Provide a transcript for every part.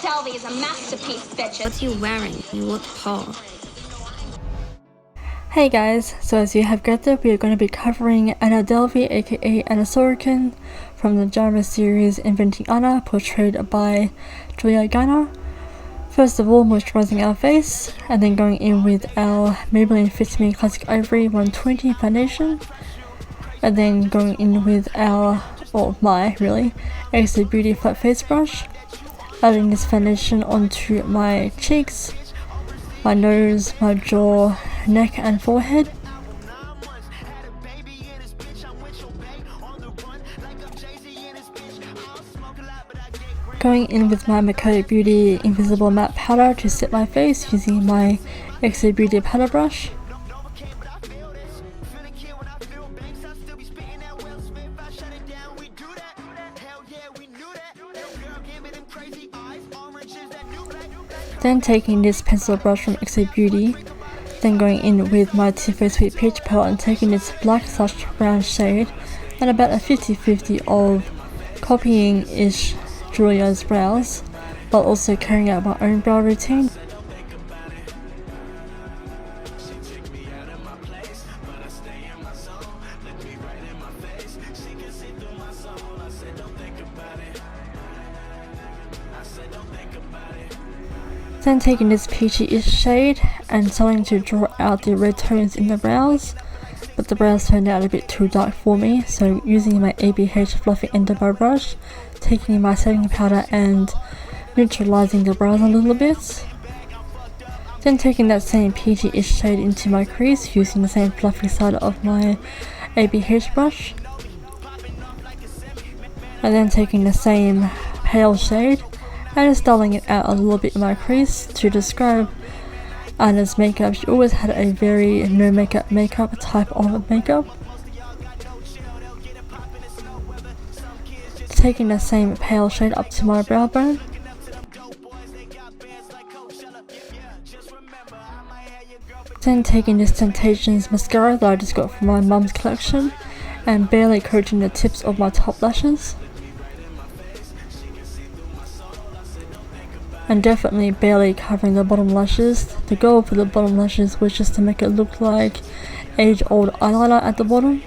Adelphi is a masterpiece, bitches. What are you wearing? You look tall. Hey guys, so as you have gathered, we are going to be covering Anna Delvey, aka Anna Sorokin, from the drama series Inventing Anna, portrayed by Julia Garner. First of all, moisturizing our face, and then going in with our Maybelline Fit Me Classic Ivory 120 foundation, and then going in with our, or my really, AC Beauty Flat Face Brush, adding this foundation onto my cheeks, my nose, my jaw, neck and forehead. Going in with my Makeup Beauty Invisible Matte Powder to set my face using my XA Beauty powder brush. Then taking this pencil brush from XA Beauty, then going in with my Too Faced Sweet Peach palette and taking this black/brown shade and about a 50-50 of copying-ish Julia's brows, while also carrying out my own brow routine. Then taking this peachy-ish shade and starting to draw out the red tones in the brows, but the brows turned out a bit too dark for me, so using my ABH Fluffy Ender Brow Brush, taking my setting powder and neutralizing the brows a little bit. Then taking that same peachy-ish shade into my crease using the same fluffy side of my ABH brush. And then taking the same pale shade and just styling it out a little bit in my crease. To describe Anna's makeup, she always had a very no makeup type of makeup. Taking the same pale shade up to my brow bone. Then taking this Temptations mascara that I just got from my mum's collection and barely coating the tips of my top lashes. And definitely barely covering the bottom lashes. The goal for the bottom lashes was just to make it look like age-old eyeliner at the bottom.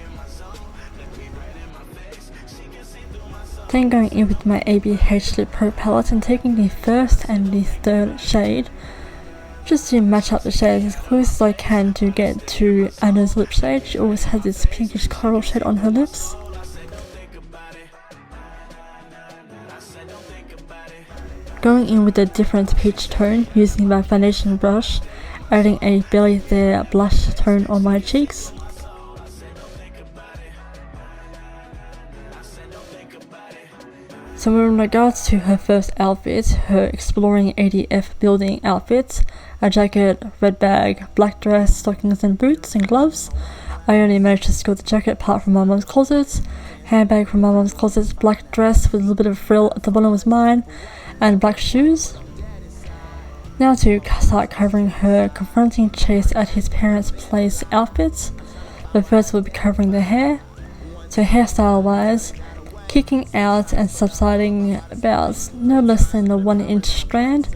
Then going in with my ABH Lip Pro palette and taking the first and the third shade, just to match up the shades as close as I can to get to Anna's lip shade. She always has this pinkish coral shade on her lips. Going in with a different peach tone using my foundation brush, adding a Barely There blush tone on my cheeks. So in regards to her first outfit, her exploring ADF building outfit, a jacket, red bag, black dress, stockings and boots and gloves. I only managed to score the jacket part from my mum's closet, handbag from my mum's closet, black dress with a little bit of frill at the bottom was mine, and black shoes. Now to start covering her confronting Chase at his parents' place outfits, but first we'll be covering the hair. So hairstyle wise, kicking out and subsiding about no less than a 1-inch strand,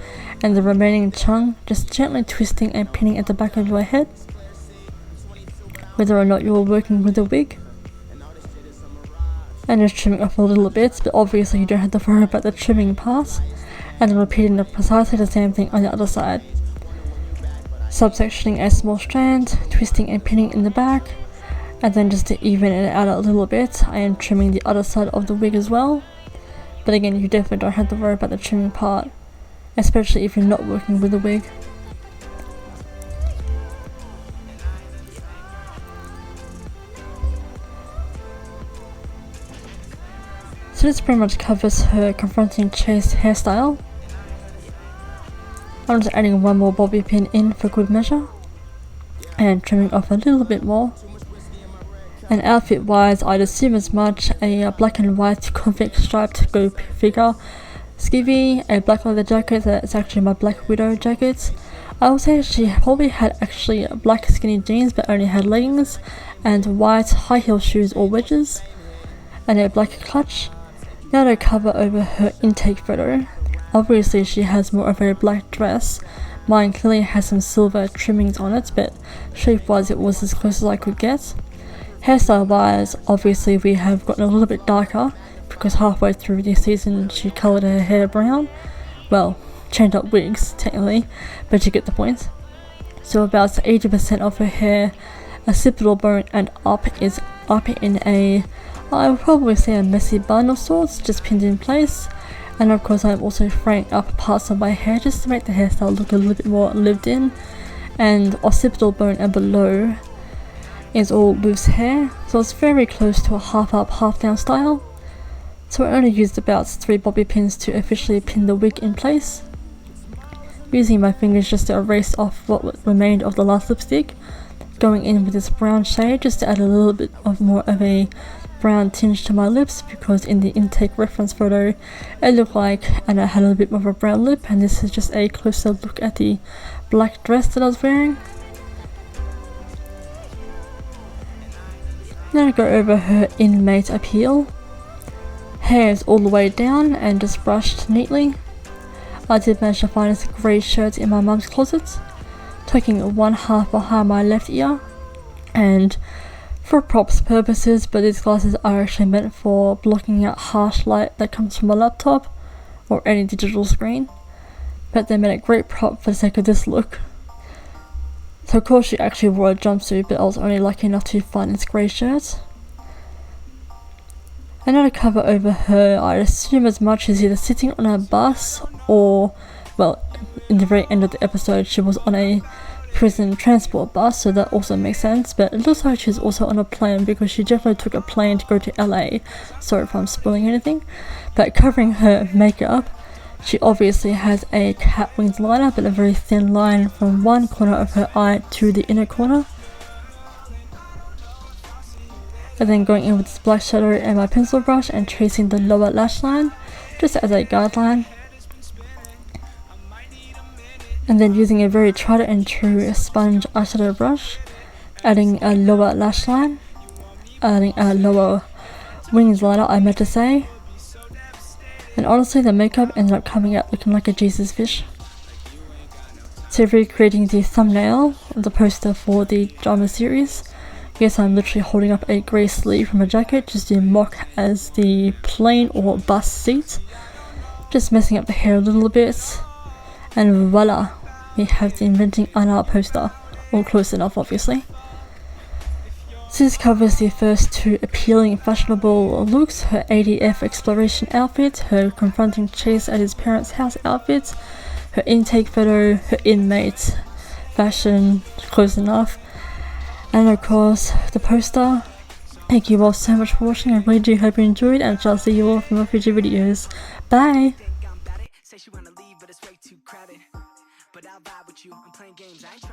and the remaining chunk just gently twisting and pinning at the back of your head, whether or not you're working with a wig. And just trimming off a little bit, but obviously you don't have to worry about the trimming part, and then repeating precisely the same thing on the other side. Subsectioning a small strand, twisting and pinning in the back, and then just to even it out a little bit, I am trimming the other side of the wig as well. But again, you definitely don't have to worry about the trimming part, especially if you're not working with a wig. So this pretty much covers her confronting Chase hairstyle. I'm just adding one more bobby pin in for good measure, and trimming off a little bit more. And outfit wise, I'd assume as much: a black and white convict striped go figure skivvy, a black leather jacket that's actually my Black Widow jacket. I would say she probably had actually black skinny jeans but only had leggings, and white high heel shoes or wedges, and a black clutch. Now to cover over her intake photo, Obviously she has more of a black dress. Mine clearly has some silver trimmings on it, but shape wise it was as close as I could get. Hairstyle wise, obviously we have gotten a little bit darker because halfway through the season she coloured her hair brown. Well, changed up wigs technically, but you get the point. So about 80% of her hair, occipital bone and up, is up in a, I would probably say a messy bun of sorts, just pinned in place. And of course I'm also fraying up parts of my hair just to make the hairstyle look a little bit more lived in. And occipital bone and below is all loose hair, so it's very close to a half up half down style. So I only used about 3 bobby pins to officially pin the wig in place, using my fingers just to erase off what remained of the last lipstick, going in with this brown shade just to add a little bit of more of a brown tinge to my lips, because in the intake reference photo it looked like Anna had a little bit more of a brown lip, and this is just a closer look at the black dress that I was wearing. Then I go over her inmate appeal. Hair is all the way down and just brushed neatly. I did manage to find this grey shirt in my mum's closet, tucking one half behind my left ear, and for props purposes, but these glasses are actually meant for blocking out harsh light that comes from a laptop or any digital screen, but they made a great prop for the sake of this look. So of course she actually wore a jumpsuit, but I was only lucky enough to find this grey shirt. And now to cover over her, I assume as much as either sitting on a bus or, well, in the very end of the episode she was on a prison transport bus, so that also makes sense, but it looks like she's also on a plane because she definitely took a plane to go to LA. Sorry if I'm spoiling anything. But covering her makeup, she obviously has a cat wings liner, but a very thin line from one corner of her eye to the inner corner. And then going in with this black shadow and my pencil brush and tracing the lower lash line just as a guideline. And then using a very tried and true sponge eyeshadow brush, adding a lower lash line, adding a lower wings liner, I meant to say. And honestly the makeup ended up coming out looking like a Jesus fish. So recreating the thumbnail, the poster for the drama series. Yes, I'm literally holding up a grey sleeve from a jacket just to mock as the plane or bus seat. Just messing up the hair a little bit. And voila, we have the Inventing Anna poster, or close enough obviously. So this covers the first 2 appealing fashionable looks: her ADF exploration outfit, her confronting Chase at his parents' house outfit, her intake photo, her inmate fashion, close enough, and of course the poster. Thank you all so much for watching. I really do hope you enjoyed, and I'll see you all from my future videos. Bye! Say she wanna leave, but it's way too crowded. But I'll vibe with you. I'm playing games, I ain't trying.